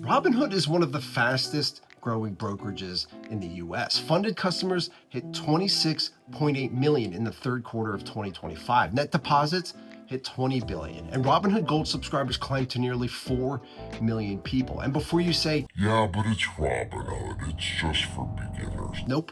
Robinhood is one of the fastest growing brokerages in the US. Funded customers hit 26.8 million in the third quarter of 2025. Net deposits hit 20 billion, and Robinhood Gold subscribers climbed to nearly 4 million people. And before you say, "Yeah, but it's Robinhood, it's just for beginners." Nope,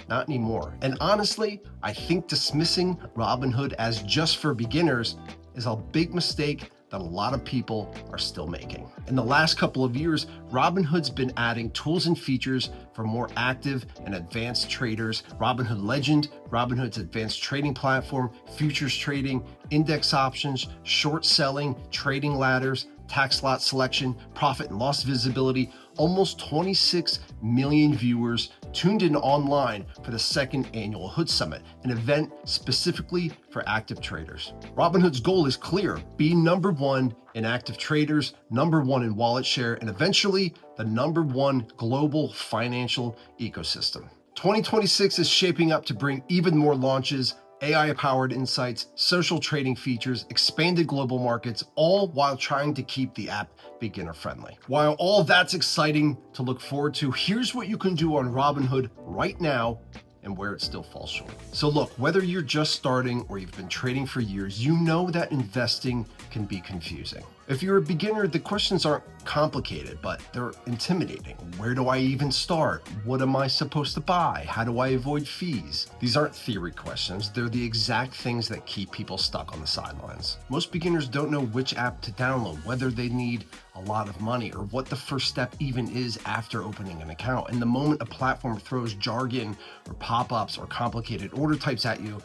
not anymore. And honestly, I think dismissing Robinhood as just for beginners is a big mistake that a lot of people are still making. In the last couple of years, Robinhood's been adding tools and features for more active and advanced traders. Robinhood Legend, Robinhood's advanced trading platform, futures trading, index options, short selling, trading ladders, tax lot selection, profit and loss visibility. Almost 26 million viewers tuned in online for the second annual Hood Summit, an event specifically for active traders. Robinhood's goal is clear: be number one in active traders, number one in wallet share, and eventually the number one global financial ecosystem. 2026 is shaping up to bring even more launches, AI-powered insights, social trading features, expanded global markets, all while trying to keep the app beginner-friendly. While all that's exciting to look forward to, here's what you can do on Robinhood right now and where it still falls short. So look, whether you're just starting or you've been trading for years, you know that investing can be confusing. If you're a beginner, the questions aren't complicated, but they're intimidating. Where do I even start? What am I supposed to buy? How do I avoid fees? These aren't theory questions. They're the exact things that keep people stuck on the sidelines. Most beginners don't know which app to download, whether they need a lot of money, or what the first step even is after opening an account. And the moment a platform throws jargon or pop-ups or complicated order types at you,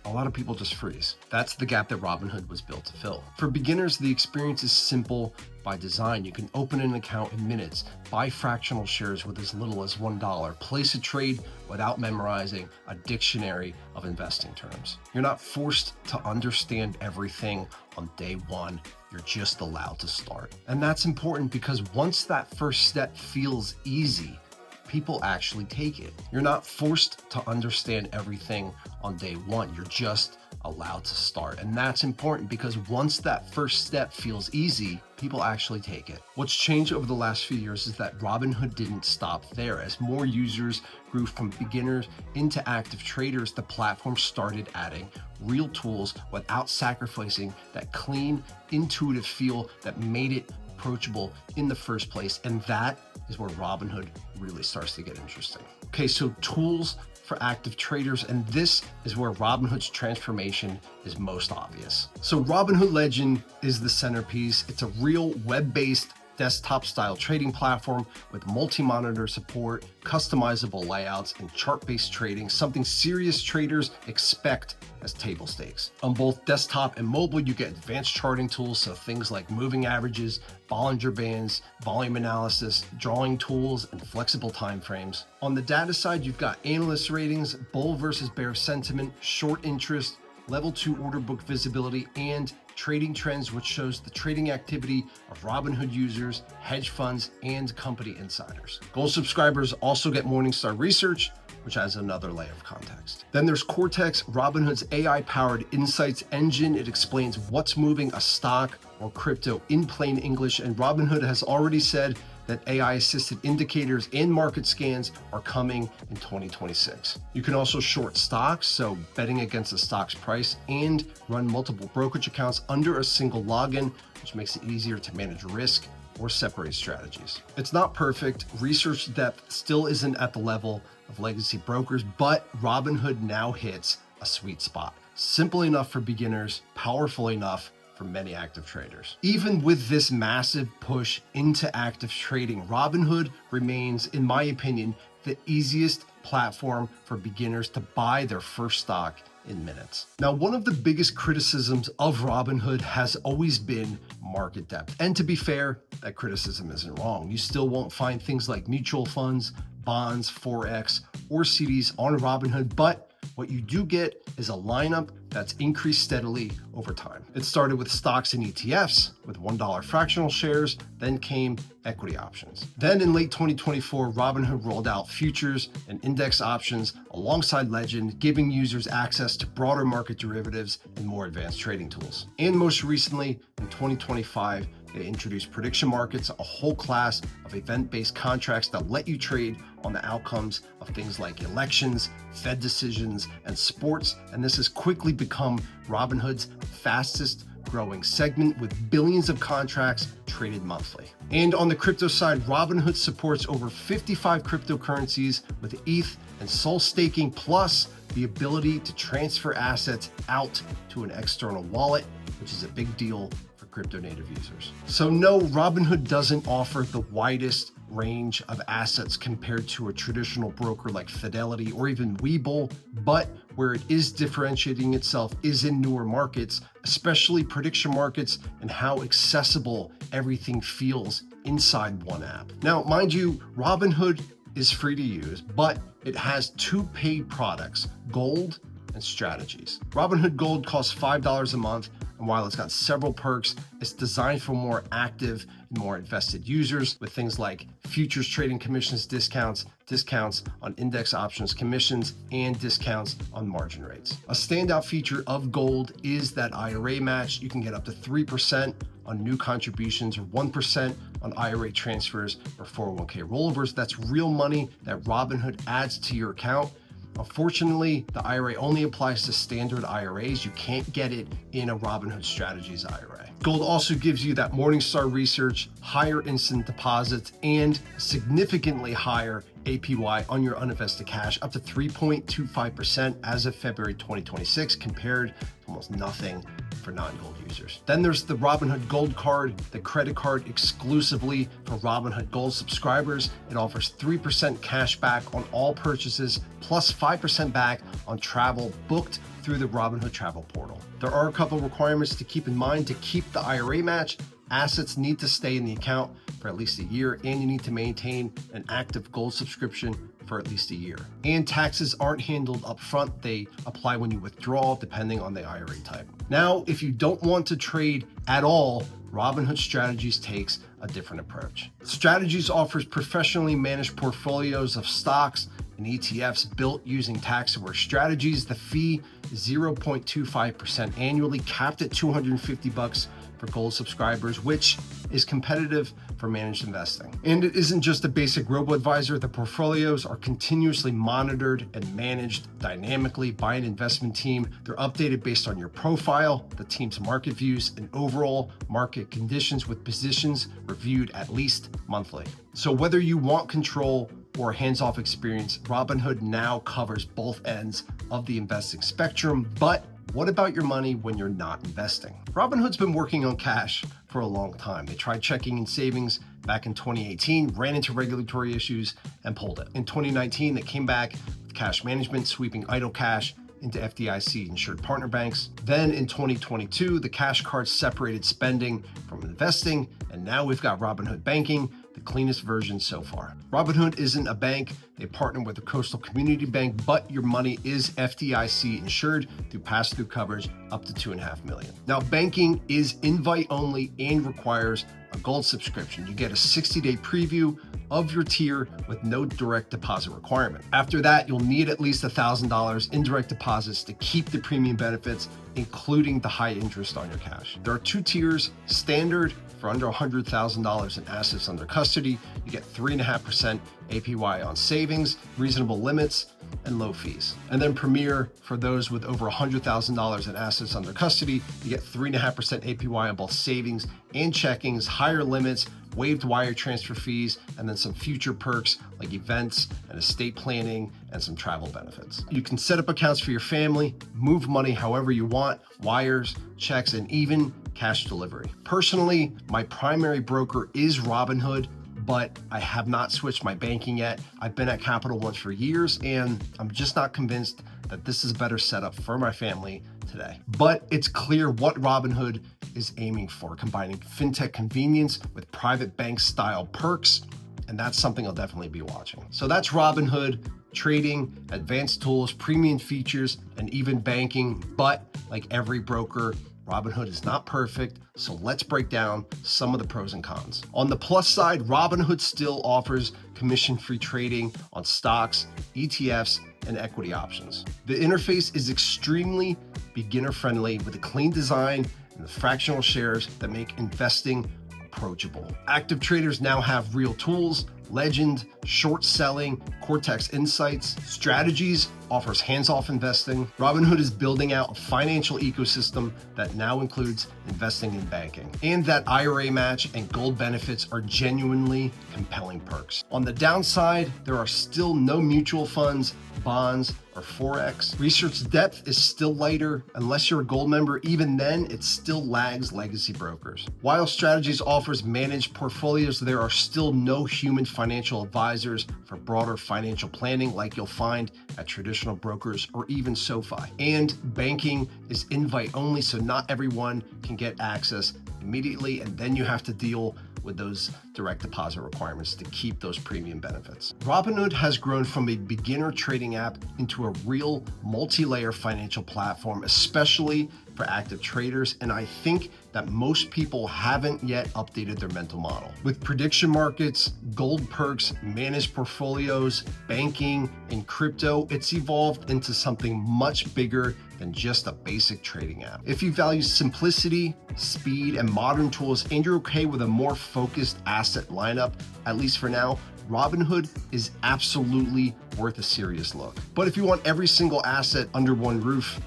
a lot of people just freeze. That's the gap that Robinhood was built to fill. For beginners, the experience is simple by design. You can open an account in minutes, buy fractional shares with as little as $1, place a trade without memorizing a dictionary of investing terms. You're not forced to understand everything on day one. You're just allowed to start. And that's important because once that first step feels easy, people actually take it. You're not forced to understand everything on day one. You're just allowed to start. And that's important because once that first step feels easy, people actually take it. What's changed over the last few years is that Robinhood didn't stop there. As more users grew from beginners into active traders, the platform started adding real tools without sacrificing that clean, intuitive feel that made it approachable in the first place. And that is where Robinhood really starts to get interesting. Okay, so tools for active traders, and this is where Robinhood's transformation is most obvious. So Robinhood Legend is the centerpiece. It's a real web-based desktop-style trading platform with multi-monitor support, customizable layouts, and chart-based trading, something serious traders expect as table stakes. On both desktop and mobile, you get advanced charting tools, so things like moving averages, Bollinger Bands, volume analysis, drawing tools, and flexible timeframes. On the data side, you've got analyst ratings, bull versus bear sentiment, short interest, level 2 order book visibility, and trading trends, which shows the trading activity of Robinhood users, hedge funds, and company insiders. Gold subscribers also get Morningstar research, which adds another layer of context. Then there's Cortex, Robinhood's AI-powered insights engine. It explains what's moving a stock or crypto in plain English, and Robinhood has already said that AI-assisted indicators and market scans are coming in 2026. You can also short stocks, so betting against the stock's price, and run multiple brokerage accounts under a single login, which makes it easier to manage risk or separate strategies. It's not perfect. Research depth still isn't at the level of legacy brokers, but Robinhood now hits a sweet spot. Simple enough for beginners, powerful enough for many active traders. Even with this massive push into active trading, Robinhood remains, in my opinion, the easiest platform for beginners to buy their first stock in minutes. Now, one of the biggest criticisms of Robinhood has always been market depth. And to be fair, that criticism isn't wrong. You still won't find things like mutual funds, bonds, Forex, or CDs on Robinhood, but what you do get is a lineup that's increased steadily over time. It started with stocks and ETFs with $1 fractional shares, then came equity options. Then in late 2024, Robinhood rolled out futures and index options alongside Legend, giving users access to broader market derivatives and more advanced trading tools. And most recently, in 2025, They introduced prediction markets, a whole class of event-based contracts that let you trade on the outcomes of things like elections, Fed decisions, and sports. And this has quickly become Robinhood's fastest growing segment with billions of contracts traded monthly. And on the crypto side, Robinhood supports over 55 cryptocurrencies with ETH and Sol staking, plus the ability to transfer assets out to an external wallet, which is a big deal for crypto native users. So no, Robinhood doesn't offer the widest range of assets compared to a traditional broker like Fidelity or even Webull, but where it is differentiating itself is in newer markets, especially prediction markets, and how accessible everything feels inside one app. Now, mind you, Robinhood is free to use, but it has two paid products, Gold and Strategies. Robinhood Gold costs $5 a month, and while it's got several perks, it's designed for more active and more invested users with things like futures trading commissions discounts, discounts on index options commissions, and discounts on margin rates. A standout feature of Gold is that IRA match. You can get up to 3% on new contributions or 1% on IRA transfers or 401k rollovers. That's real money that Robinhood adds to your account. Unfortunately, the IRA only applies to standard IRAs. You can't get it in a Robinhood Strategies IRA. Gold also gives you that Morningstar research, higher instant deposits, and significantly higher APY on your uninvested cash, up to 3.25% as of February 2026, compared to almost nothing for non-Gold users. Then there's the Robinhood Gold Card, the credit card exclusively for Robinhood Gold subscribers. It offers 3% cash back on all purchases, plus 5% back on travel booked through the Robinhood travel portal. There are a couple requirements to keep in mind to keep the IRA match. Assets need to stay in the account for at least a year, and you need to maintain an active Gold subscription for at least a year. And taxes aren't handled up front. They apply when you withdraw, depending on the IRA type. Now, if you don't want to trade at all, Robinhood Strategies takes a different approach. Strategies offers professionally managed portfolios of stocks and ETFs built using tax-aware strategies. The fee is 0.25% annually, capped at $250 for Gold subscribers, which is competitive for managed investing. And it isn't just a basic robo-advisor. The portfolios are continuously monitored and managed dynamically by an investment team. They're updated based on your profile, the team's market views, and overall market conditions, with positions reviewed at least monthly. So whether you want control or a hands-off experience, Robinhood now covers both ends of the investing spectrum. But what about your money when you're not investing? Robinhood's been working on cash for a long time. They tried checking and savings back in 2018, ran into regulatory issues, and pulled it. In 2019, they came back with cash management, sweeping idle cash into FDIC insured partner banks. Then in 2022, the cash card separated spending from investing, and now we've got Robinhood Banking, the cleanest version so far. Robinhood isn't a bank. They partner with the Coastal Community Bank, but your money is FDIC insured through pass-through coverage up to $2.5 million. Now, banking is invite only and requires a Gold subscription. You get a 60-day preview of your tier with no direct deposit requirement. After that, you'll need at least $1,000 in direct deposits to keep the premium benefits, including the high interest on your cash. There are two tiers: standard for under $100,000 in assets under custody. You get 3.5% APY on savings, reasonable limits, and low fees. And then Premier, for those with over $100,000 in assets under custody, you get 3.5% APY on both savings and checkings, higher limits, waived wire transfer fees, and then some future perks like events and estate planning and some travel benefits. You can set up accounts for your family, move money however you want, wires, checks, and even cash delivery. Personally, my primary broker is Robinhood, but I have not switched my banking yet. I've been at Capital One for years, and I'm just not convinced that this is a better setup for my family today. But it's clear what Robinhood is aiming for, combining fintech convenience with private bank style perks, and that's something I'll definitely be watching. So that's Robinhood: trading, advanced tools, premium features, and even banking. But like every broker, Robinhood is not perfect, so let's break down some of the pros and cons. On the plus side, Robinhood still offers commission-free trading on stocks, ETFs, and equity options. The interface is extremely beginner-friendly with a clean design and the fractional shares that make investing a approachable. Active traders now have real tools, Legend, short selling, Cortex Insights, Strategies offers hands-off investing. Robinhood is building out a financial ecosystem that now includes investing in banking. And that IRA match and gold benefits are genuinely compelling perks. On the downside, there are still no mutual funds, bonds, or Forex. Research depth is still lighter. Unless you're a gold member, even then, it still lags legacy brokers. While Strategies offers managed portfolios, there are still no human financial advisors for broader financial planning like you'll find at traditional brokers or even SoFi. And banking is invite only, so not everyone can get access immediately, and then you have to deal with those direct deposit requirements to keep those premium benefits. Robinhood has grown from a beginner trading app into a real multi-layer financial platform, especially for active traders, and I think that most people haven't yet updated their mental model. With prediction markets, gold perks, managed portfolios, banking, and crypto, it's evolved into something much bigger than just a basic trading app. If you value simplicity, speed, and modern tools, and you're okay with a more focused asset lineup, at least for now, Robinhood is absolutely worth a serious look. But if you want every single asset under one roof,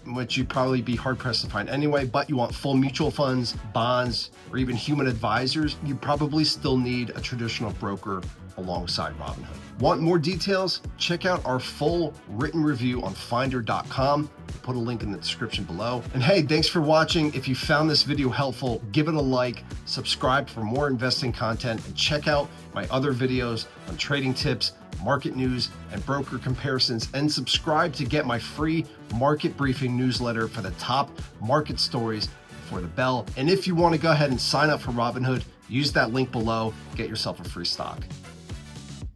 which you'd probably be hard-pressed to find anyway, but you want full mutual funds, bonds, or even human advisors, you probably still need a traditional broker alongside Robinhood. Want more details? Check out our full written review on finder.com. We'll put a link in the description below. And hey, thanks for watching. If you found this video helpful, give it a like, subscribe for more investing content, and check out my other videos on trading tips, market news, and broker comparisons, and subscribe to get my free market briefing newsletter for the top market stories before the bell. And if you want to go ahead and sign up for Robinhood, use that link below, get yourself a free stock.